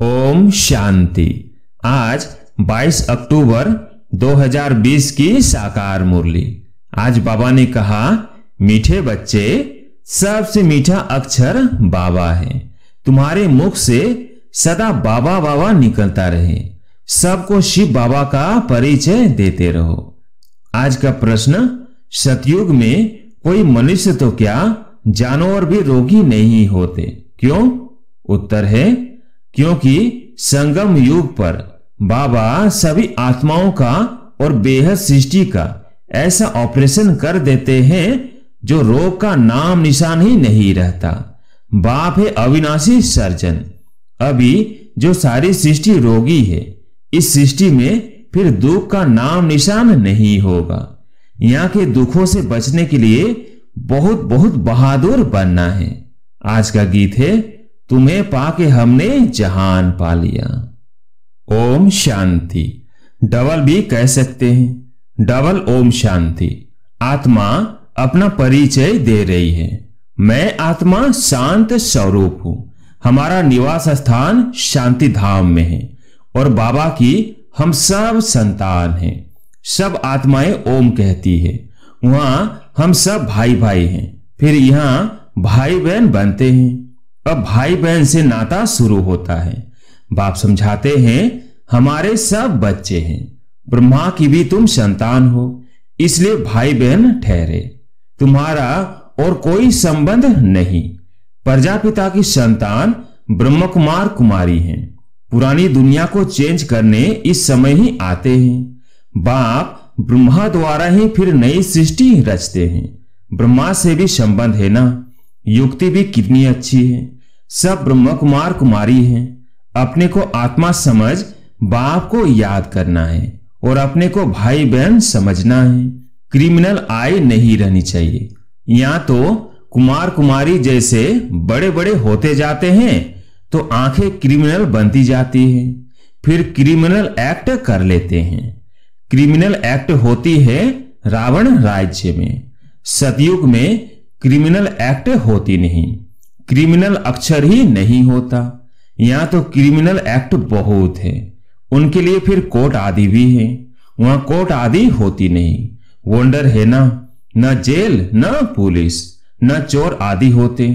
ओम शांति। आज 22 अक्टूबर 2020 की साकार मुरली। आज बाबा ने कहा, मीठे बच्चे, सबसे मीठा अक्षर बाबा है। तुम्हारे मुख से सदा बाबा बाबा निकलता रहे। सबको शिव बाबा का परिचय देते रहो। आज का प्रश्न, सतयुग में कोई मनुष्य तो क्या जानवर भी रोगी नहीं होते, क्यों? उत्तर है, क्योंकि संगम युग पर बाबा सभी आत्माओं का और बेहद सृष्टि का ऐसा ऑपरेशन कर देते हैं जो रोग का नाम निशान ही नहीं रहता। बाप है अविनाशी सर्जन। अभी जो सारी सृष्टि रोगी है, इस सृष्टि में फिर दुख का नाम निशान नहीं होगा। यहाँ के दुखों से बचने के लिए बहुत बहुत बहादुर बनना है। आज का गीत है, तुम्हें पाके हमने जहान पा लिया। ओम शांति। डबल भी कह सकते हैं, डबल ओम शांति। आत्मा अपना परिचय दे रही है। मैं आत्मा शांत स्वरूप हूं। हमारा निवास स्थान शांति धाम में है और बाबा की हम सब संतान हैं। सब आत्माएं ओम कहती है। वहां हम सब भाई भाई हैं। फिर यहाँ भाई बहन बनते हैं। अब भाई बहन से नाता शुरू होता है। बाप समझाते हैं, हमारे सब बच्चे हैं। ब्रह्मा की भी तुम संतान हो, इसलिए भाई बहन ठहरे। तुम्हारा और कोई संबंध नहीं। प्रजापिता की संतान ब्रह्म कुमार कुमारी हैं। पुरानी दुनिया को चेंज करने इस समय ही आते हैं। बाप ब्रह्मा द्वारा ही फिर नई सृष्टि रचते हैं। ब्रह्मा से भी संबंध है ना। युक्ति भी कितनी अच्छी है। सब ब्रह्म कुमार कुमारी हैं। अपने को आत्मा समझ बाप को याद करना है और अपने को भाई बहन समझना है। क्रिमिनल आय नहीं रहनी चाहिए। यहाँ तो कुमार कुमारी जैसे बड़े बड़े होते जाते हैं तो आंखें क्रिमिनल बनती जाती हैं। फिर क्रिमिनल एक्ट कर लेते हैं। क्रिमिनल एक्ट होती है रावण राज्य में। सतयुग में क्रिमिनल एक्ट होती नहीं। क्रिमिनल अक्षर ही नहीं होता। यहाँ तो क्रिमिनल एक्ट बहुत है। उनके लिए फिर कोर्ट आदि भी है। वहां कोर्ट आदि होती नहीं। वंडर है ना, न जेल न पुलिस न चोर आदि होते।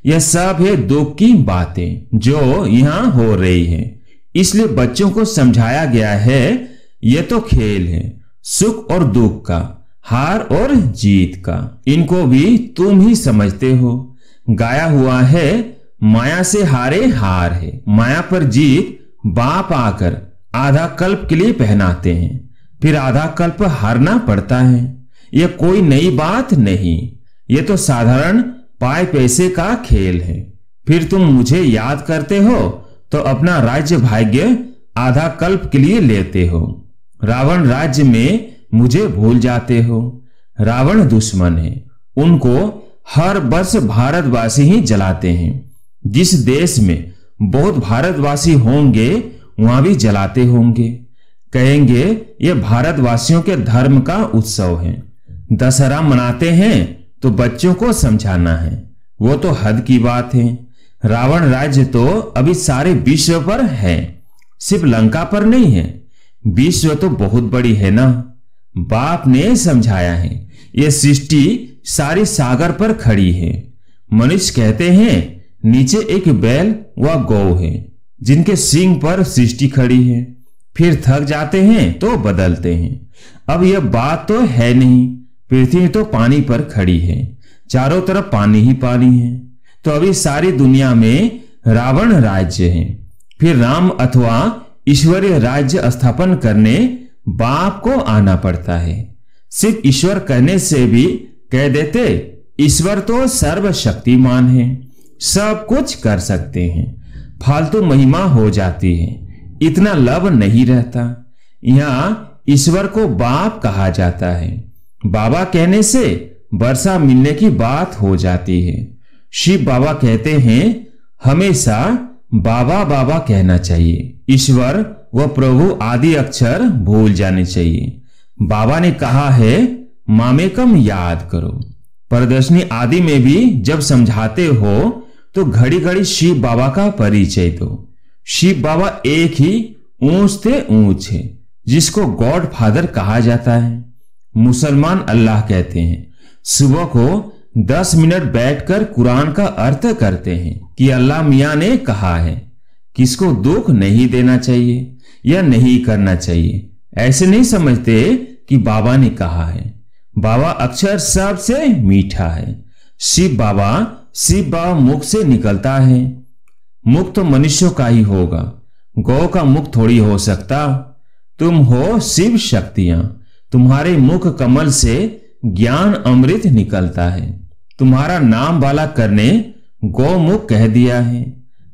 यह सब है दुख की बातें जो यहाँ हो रही है। इसलिए बच्चों को समझाया गया है, यह तो खेल है, सुख और दुख का, हार और जीत का। इनको भी तुम ही समझते हो। गाया हुआ है, माया से हारे हार है, माया पर जीत बाप आकर आधा कल्प के लिए पहनाते हैं। फिर आधा कल्प हारना पड़ता है। यह कोई नई बात नहीं। यह तो साधारण पाए पैसे का खेल है। फिर तुम मुझे याद करते हो तो अपना राज्य भाग्य आधा कल्प के लिए लेते हो। रावण राज्य में मुझे भूल जाते हो। रावण दुश्मन है। उनको हर वर्ष भारतवासी ही जलाते हैं। जिस देश में बहुत भारतवासी होंगे वहां भी जलाते होंगे। कहेंगे ये भारतवासियों के धर्म का उत्सव है। दशहरा मनाते हैं तो बच्चों को समझाना है। वो तो हद की बात है। रावण राज्य तो अभी सारे विश्व पर है, सिर्फ लंका पर नहीं है। विश्व तो बहुत बड़ी है ना। बाप ने समझाया है, यह सृष्टि सारी सागर पर खड़ी है। मनुष्य कहते हैं नीचे एक बैल व गौ है जिनके सींग पर सृष्टि खड़ी है। फिर थक जाते हैं तो बदलते हैं। अब यह बात तो है नहीं। पृथ्वी तो पानी पर खड़ी है, चारों तरफ पानी ही पानी है। तो अभी सारी दुनिया में रावण राज्य है। फिर राम अथवा ईश्वरीय राज्य स्थापन करने बाप को आना पड़ता है। सिर्फ ईश्वर कहने से भी कह देते, ईश्वर तो सर्वशक्तिमान है, सब कुछ कर सकते हैं। फालतू महिमा हो जाती है, इतना लब नहीं रहता। यहाँ ईश्वर को बाप कहा जाता है। बाबा कहने से वर्षा मिलने की बात हो जाती है। शिव बाबा कहते हैं हमेशा बाबा बाबा कहना चाहिए। ईश्वर व प्रभु आदि अक्षर भूल जाने चाहिए। बाबा ने कहा है मामेकम याद करो। प्रदर्शनी आदि में भी जब समझाते हो तो घड़ी घड़ी शिव बाबा का परिचय दो। शिव बाबा एक ही ऊंच से ऊंच है, जिसको गॉड फादर कहा जाता है। मुसलमान अल्लाह कहते हैं। सुबह को 10 मिनट बैठकर कुरान का अर्थ करते हैं कि अल्लाह मियां ने कहा है किसको दुख नहीं देना चाहिए या नहीं करना चाहिए। ऐसे नहीं समझते कि बाबा ने कहा है। बाबा अक्षर सबसे मीठा है। शिव बाबा मुख से निकलता है। मुख तो मनुष्यों का ही होगा, गौ का मुख थोड़ी हो सकता। तुम हो शिव शक्तियां। तुम्हारे मुख कमल से ज्ञान अमृत निकलता है। तुम्हारा नाम वाला करने गौमुख कह दिया है।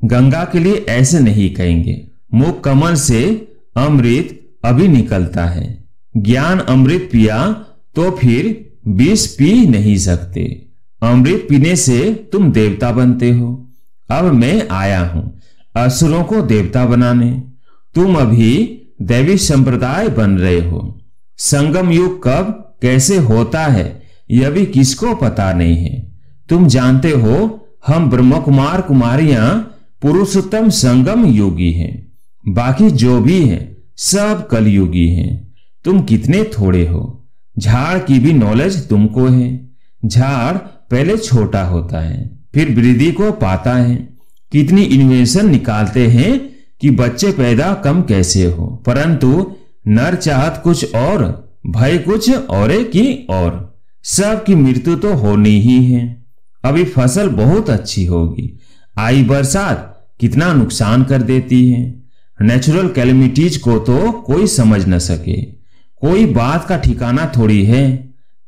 गंगा के लिए ऐसे नहीं कहेंगे। मुख कमल से अमृत अभी निकलता है। ज्ञान अमृत पिया तो फिर विष पी नहीं सकते। अमृत पीने से तुम देवता बनते हो। अब मैं आया हूं असुरों को देवता बनाने। तुम अभी दैवी संप्रदाय बन रहे हो। संगम युग कब कैसे होता है यह भी किसको पता नहीं है। तुम जानते हो हम ब्रह्म कुमार कुमारियां पुरुषोत्तम संगम योगी हैं। बाकी जो भी है सब कलयुगी हैं। तुम कितने थोड़े हो। झाड़ की भी नॉलेज तुमको है। झाड़ पहले छोटा होता है फिर वृद्धि को पाता है। कितनी इन्वेंशन निकालते हैं कि बच्चे पैदा कम कैसे हो, परंतु नर चाहत कुछ और भय कुछ और की और। सबकी मृत्यु तो होनी ही है। अभी फसल बहुत अच्छी होगी। आई बरसात कितना नुकसान कर देती है। नेचुरल कैलेमिटीज को तो कोई समझ न सके। कोई बात का ठिकाना थोड़ी है।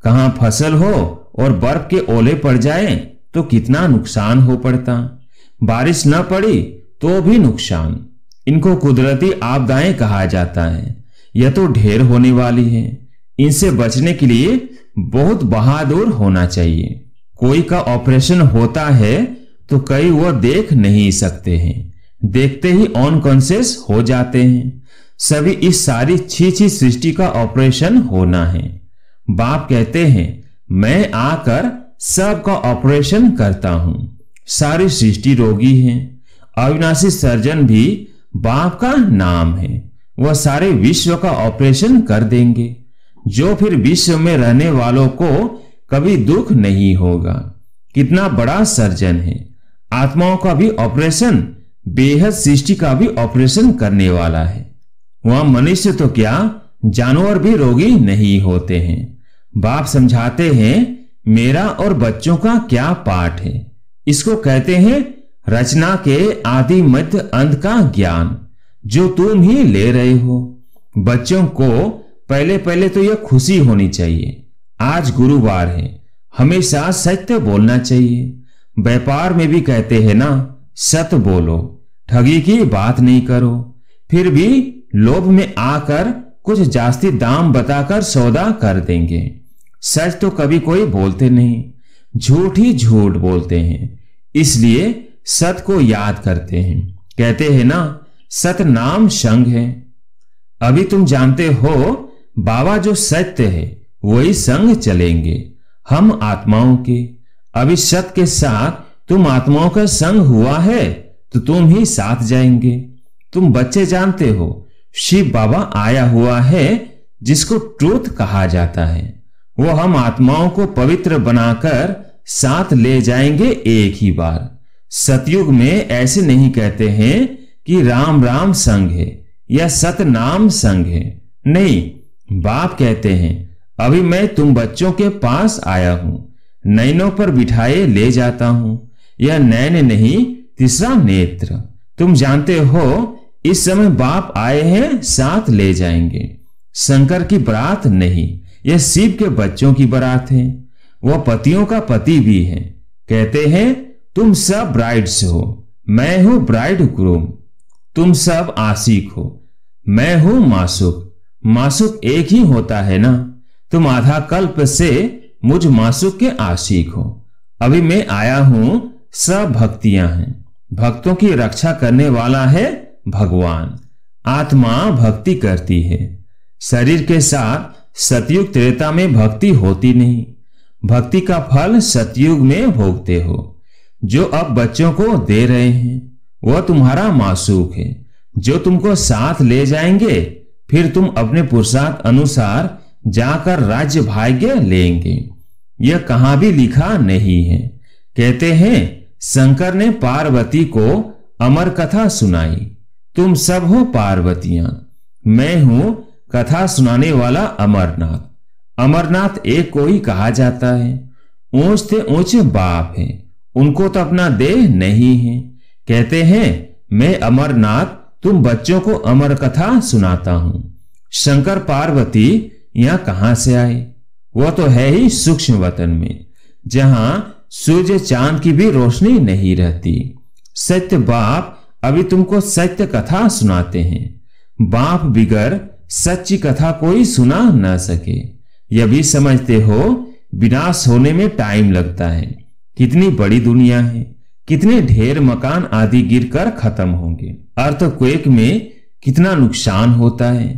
कहां फसल हो और बर्फ के ओले पड़ जाए तो कितना नुकसान हो पड़ता। बारिश न पड़ी तो भी नुकसान। इनको कुदरती आपदाएं कहा जाता है। यह तो ढेर होने वाली है। इनसे बचने के लिए बहुत बहादुर होना चाहिए। कोई का ऑपरेशन होता है तो कई वो देख नहीं सकते हैं। देखते ही अनकॉन्शियस हो जाते हैं। सभी इस सारी छी सृष्टि का ऑपरेशन होना है। बाप कहते हैं मैं आकर सबका ऑपरेशन करता हूं। सारी सृष्टि रोगी है। अविनाशी सर्जन भी बाप का नाम है। वह सारे विश्व का ऑपरेशन कर देंगे। जो फिर विश्व में रहने वालों को कभी दुख नहीं होगा। कितना बड़ा सर्जन है। आत्माओं का भी ऑपरेशन, बेहद सृष्टि का भी ऑपरेशन करने वाला है। वह मनुष्य तो क्या जानवर भी रोगी नहीं होते हैं। बाप समझाते हैं मेरा और बच्चों का क्या पाठ है। इसको कहते हैं रचना के आदि मध्य अंत का ज्ञान जो तुम ही ले रहे हो। बच्चों को पहले पहले तो यह खुशी होनी चाहिए आज गुरुवार है। हमेशा सत्य बोलना चाहिए। व्यापार में भी कहते हैं ना सत्य बोलो, ठगी की बात नहीं करो। फिर भी लोभ में आकर कुछ जास्ती दाम बताकर सौदा कर देंगे। सच तो कभी कोई बोलते नहीं, झूठ ही झूठ बोलते हैं। इसलिए सत्य को याद करते हैं। कहते हैं ना सत्य नाम संग है। अभी तुम जानते हो बाबा जो सत्य है वही संग चलेंगे हम आत्माओं के। अभी सत्य के साथ तुम आत्माओं का संग हुआ है तो तुम ही साथ जाएंगे। तुम बच्चे जानते हो शिव बाबा आया हुआ है जिसको ट्रूथ कहा जाता है। वो हम आत्माओं को पवित्र बनाकर साथ ले जाएंगे एक ही बार। सतयुग में ऐसे नहीं कहते हैं कि राम राम संग है या सत नाम संग है। नहीं, बाप कहते हैं अभी मैं तुम बच्चों के पास आया हूं। नैनों पर बिठाए ले जाता हूं। यह नैन नहीं तीसरा नेत्र। तुम जानते हो इस समय बाप आए हैं साथ ले जाएंगे। शंकर की बारात नहीं, यह शिव के बच्चों की बारात है। वह पतियों का पति भी है। कहते हैं तुम सब ब्राइड्स हो, मैं हूं ब्राइड ग्रूम। तुम सब आशिक हो, मैं हूं मासूक। मासूक एक ही होता है ना। तुम आधा कल्प से मुझ मासूक के आशिक हो। अभी मैं आया हूं, सब भक्तियां हैं। भक्तों की रक्षा करने वाला है भगवान। आत्मा भक्ति करती है। शरीर के साथ सतयुग त्रेता में भक्ति होती नहीं। भक्ति का फल सतयुग में भोगते हो। जो अब बच्चों को दे रहे हैं वह तुम्हारा मासूक है, जो तुमको साथ ले जाएंगे। फिर तुम अपने पुरुषार्थ अनुसार जाकर राज्य भाग्य लेंगे। यह कहां भी लिखा नहीं है। कहते हैं शंकर ने पार्वती को अमर कथा सुनाई। तुम सब हो पार्वतियां, मैं हूं कथा सुनाने वाला अमरनाथ। अमरनाथ एक को ही कहा जाता है। ऊंच से ऊंचे बाप है, उनको तो अपना देह नहीं है। कहते हैं मैं अमरनाथ तुम बच्चों को अमर कथा सुनाता हूं। शंकर पार्वती यहां कहां से आए? वह तो है ही सूक्ष्म वतन में, जहां सूर्य चांद की भी रोशनी नहीं रहती। सत्य बाप अभी तुमको सत्य कथा सुनाते हैं। बाप बिगर सच्ची कथा कोई सुना न सके। यह भी समझते हो विनाश होने में टाइम लगता है। कितनी बड़ी दुनिया है, कितने ढेर मकान आदि गिरकर खत्म होंगे। अर्थक्वेक में कितना नुकसान होता है,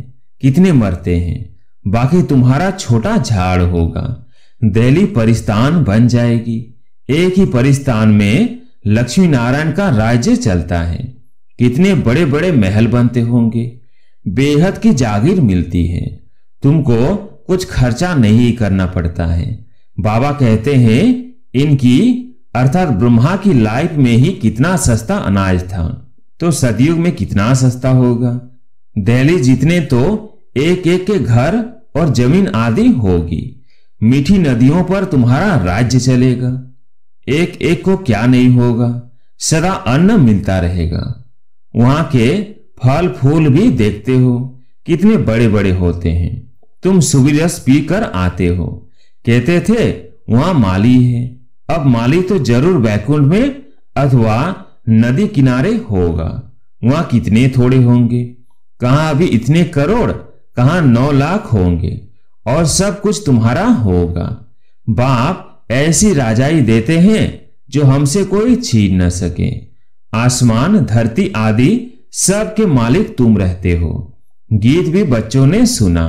कितने मरते हैं। बाकी तुम्हारा छोटा झाड़ होगा, दिल्ली परिस्तान बन जाएगी। एक ही परिस्तान में लक्ष्मी नारायण का राज्य चलता है। कितने बड़े बड़े महल बनते होंगे, बेहद की जागीर मिलती है। तुमको कुछ खर्चा नहीं करना पड़ता है। बाबा कहते हैं इनकी अर्थात ब्रह्मा की लाइफ में ही कितना सस्ता अनाज था, तो सतयुग में कितना सस्ता होगा। दिल्ली जितने तो एक एक के घर और जमीन आदि होगी। मीठी नदियों पर तुम्हारा राज्य चलेगा। एक एक को क्या नहीं होगा, सदा अन्न मिलता रहेगा। वहां के फल फूल भी देखते हो कितने बड़े बड़े होते हैं। तुम सुविरस पीकर आते हो। कहते थे वहां माली है। अब माली तो जरूर वैकुंठ में अथवा नदी किनारे होगा। वहां कितने थोड़े होंगे, कहां अभी इतने करोड़, कहां 9 लाख होंगे और सब कुछ तुम्हारा होगा। बाप ऐसी राजाई देते हैं जो हमसे कोई छीन न सके। आसमान धरती आदि सब के मालिक तुम रहते हो। गीत भी बच्चों ने सुना।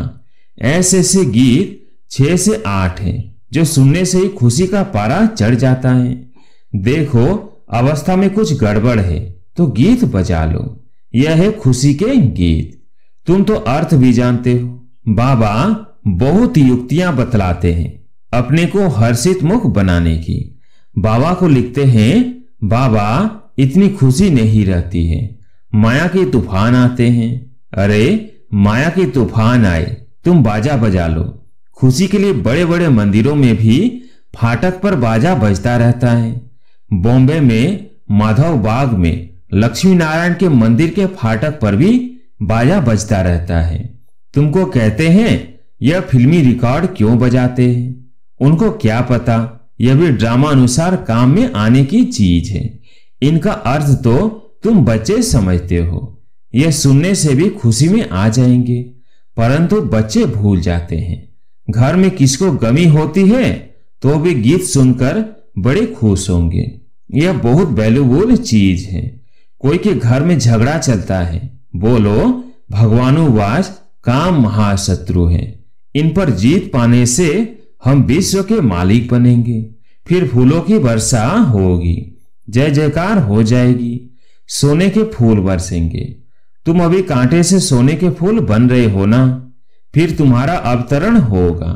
ऐसे ऐसे गीत 6 से 8 हैं जो सुनने से ही खुशी का पारा चढ़ जाता है। देखो अवस्था में कुछ गड़बड़ है तो गीत बजा लो। यह है खुशी के गीत। तुम तो अर्थ भी जानते हो। बाबा बहुत युक्तियां बतलाते हैं अपने को हर्षित मुख बनाने की। बाबा को लिखते हैं बाबा इतनी खुशी नहीं रहती है, माया के तूफान आते हैं। अरे माया के तूफान आए, तुम बाजा बजा लो। खुशी के लिए बड़े बड़े मंदिरों में भी फाटक पर बाजा बजता रहता है। बॉम्बे में माधव बाग में लक्ष्मी नारायण के मंदिर के फाटक पर भी बाजा बजता रहता है। तुमको कहते हैं यह फिल्मी रिकॉर्ड क्यों बजाते हैं? उनको क्या पता यह भी ड्रामा अनुसार काम में आने की चीज है। इनका अर्थ तो तुम बच्चे समझते हो। यह सुनने से भी खुशी में आ जाएंगे, परंतु बच्चे भूल जाते हैं। घर में किसको गमी होती है तो भी गीत सुनकर बड़े खुश होंगे। यह बहुत वैल्यूबल चीज है। कोई के घर में झगड़ा चलता है, बोलो भगवानुवाच काम महाशत्रु है। इन पर जीत पाने से हम विश्व के मालिक बनेंगे। फिर फूलों की वर्षा होगी, जय जयकार हो जाएगी, सोने के फूल बरसेंगे। तुम अभी कांटे से सोने के फूल बन रहे हो ना, फिर तुम्हारा अवतरण होगा।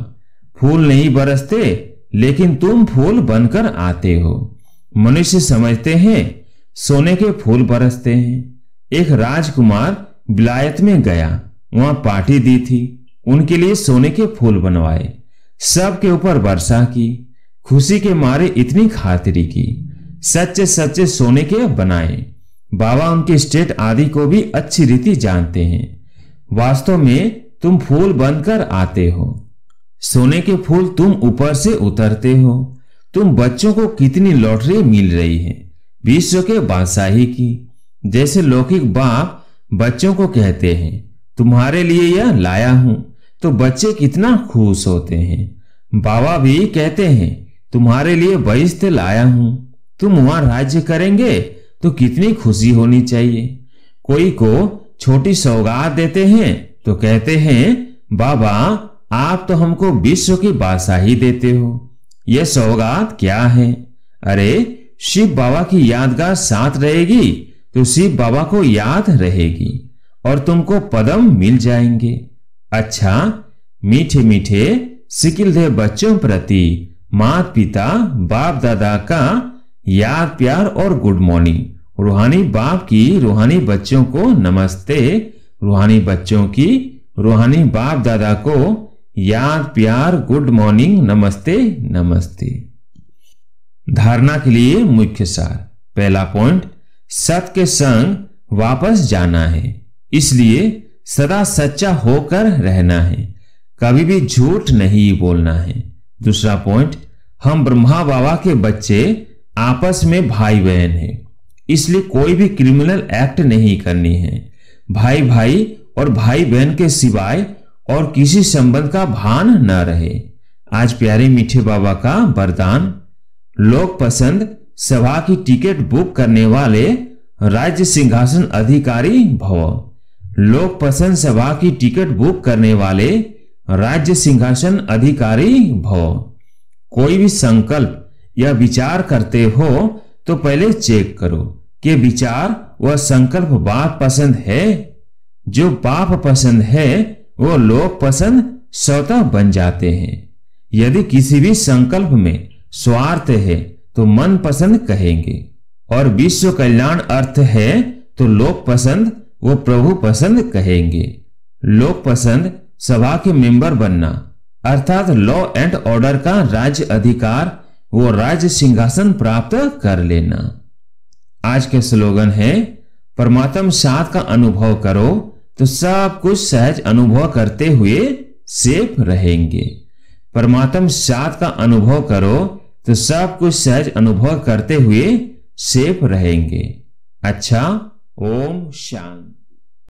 फूल नहीं बरसते लेकिन तुम फूल बनकर आते हो। मनुष्य समझते हैं सोने के फूल बरसते हैं। एक राजकुमार विलायत में गया, वहां पार्टी दी थी, उनके लिए सोने के फूल बनवाए, सबके ऊपर वर्षा की, खुशी के मारे इतनी खातिरी की, सच्चे सच्चे सोने के बनाए। बाबा उनके स्टेट आदि को भी अच्छी रीति जानते हैं। वास्तव में तुम फूल बनकर आते हो, सोने के फूल तुम ऊपर से उतरते हो। तुम बच्चों को कितनी लॉटरी मिल रही है विश्व के बादशाही की। जैसे लौकिक बाप बच्चों को कहते हैं तुम्हारे लिए यह लाया हूं, तो बच्चे कितना खुश होते हैं। बाबा भी कहते हैं तुम्हारे लिए बहिष्ठ लाया हूं, तुम वहां राज्य करेंगे तो कितनी खुशी होनी चाहिए। कोई को छोटी सौगात देते हैं तो कहते हैं बाबा आप तो हमको विश्व की बादशाही देते हो। यह सौगात क्या है? अरे शिव बाबा की यादगार साथ रहेगी तो शिव बाबा को याद रहेगी और तुमको पदम मिल जाएंगे। अच्छा, मीठे मीठे सिकिलदेव बच्चों प्रति माता पिता बाप दादा का याद प्यार और गुड मॉर्निंग। रूहानी बाप की रूहानी बच्चों को नमस्ते, रूहानी बच्चों की रूहानी बाप दादा को याद प्यार गुड मॉर्निंग नमस्ते नमस्ते। धारणा के लिए मुख्य सार। पहला पॉइंट, सत्य के संग वापस जाना है, इसलिए सदा सच्चा होकर रहना है, कभी भी झूठ नहीं बोलना है। दूसरा पॉइंट, हम ब्रह्मा बाबा के बच्चे आपस में भाई बहन हैं, इसलिए कोई भी क्रिमिनल एक्ट नहीं करनी है। भाई भाई और भाई बहन के सिवाय और किसी संबंध का भान न रहे। आज प्यारे मीठे बाबा का वरदान, लोक पसंद सभा की टिकट बुक करने वाले राज्य सिंहासन अधिकारी भव। लोक पसंद सभा की टिकट बुक करने वाले राज्य सिंहासन अधिकारी भव। कोई भी संकल्प या विचार करते हो तो पहले चेक करो कि विचार व संकल्प बाप पसंद है। जो बाप पसंद है वो लोक पसंद स्वतः बन जाते हैं। यदि किसी भी संकल्प में स्वार्थ है तो मन पसंद कहेंगे, और विश्व कल्याण अर्थ है तो लोक पसंद वो प्रभु पसंद कहेंगे। लोक पसंद सभा के मेंबर बनना अर्थात लॉ एंड ऑर्डर का राज्य अधिकार वो राज्य सिंहासन प्राप्त कर लेना। आज के स्लोगन है, परमात्म साथ का अनुभव करो तो सब कुछ सहज अनुभव करते हुए सेफ रहेंगे। परमात्म साथ का अनुभव करो तो सब कुछ सहज अनुभव करते हुए सेफ रहेंगे। अच्छा, ओम शांति।